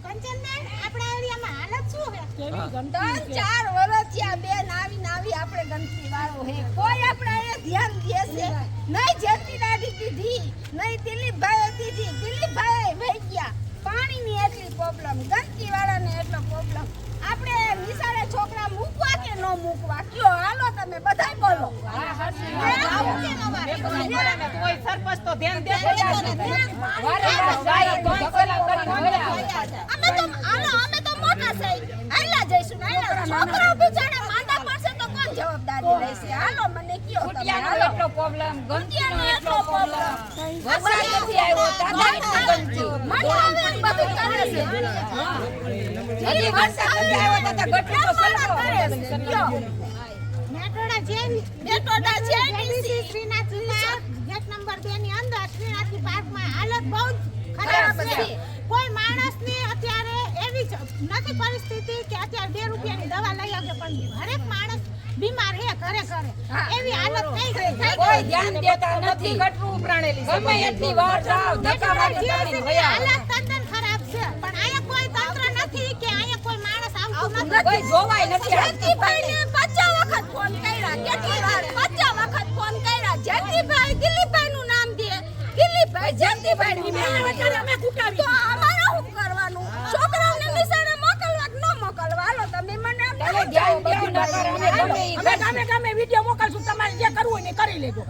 કંચનબેન આપણા એરિયામાં હાલત શું છે? કેવી ગંદકી 3-4 વર્ષ થયા બેન આવી આપણે ગંદકી વાળો હે કોઈ આપણે અહીંયા ધ્યાન દે છે નહીં જેતી દાઢી દીધી નહીં દિલીપભાઈ દીધી દિલીપભાઈ વહી ગયા પાણીની એટલી પ્રોબ્લેમ ગંદકી વાળાને એટલો પ્રોબ્લેમ આપણે નિશાળે છોકરા મૂકવા કે ન મૂકવા કયો હાલો તમે બધાય બોલો કોઈ સરપંચ તો ધ્યાન દે અમે તો મોટા છે આયલા જઈશું આયલા છોકરાઓ બિચારા માંદા પડશે તો કોણ જવાબદારી લેશે હાલો મને કયો ફૂટિયાનો એટલો પ્રોબ્લેમ ગંદકીનો એટલો પ્રોબ્લેમ વરસાદ નથી આવ્યો તાદા ગંદકી મને હવે બધું કરે છે હજી વરસાદ નથી આવ્યો તો ગટરી તો સરખો મેટોડા છે ડીસી શ્રીનાથ ગેટ નંબર 2 ની અંદર શ્રીનાથની પાર્કમાં હાલત બહુ ખરાબ છે. કોઈ માણસની અત્યારે એવી નથી પરિસ્થિતિ કે અત્યારે 2 રૂપિયાની દવા લઈ આવે પણ હરેક માણસ બીમાર હે ઘરે એવી હાલત થઈ ગઈ કોઈ ધ્યાન દેતા નથી ગટરું ઉપરાણેલી છે ગમે એટલી વાર જાવ ધક્કા મારી તાળી વયા હાલત તદ્દન ખરાબ છે પણ અહીંયા કોઈ તંત્ર નથી કે અહીંયા કોઈ માણસ આવતું નથી. કોઈ જોવાય નથી જેતીભાઈને 50 વખત ફોન કર્યા કેટલી વાર 50 વખત ફોન કર્યા જેતીભાઈ દિલીપભાઈનું નામ દે દિલીપભાઈ જેતીભાઈ અમે કુટાવી તો અમારે શું કરવાનું છોકરાઓને નિશાળે મોકલવા કે ન મોકલવા હાલો તમે મને ધ્યાન દેવું ન કરે અમે ગમે ઈ અમે ગામે વિડિયો મોકલશું તમારે જે કરવું હોય ને કરી લેજો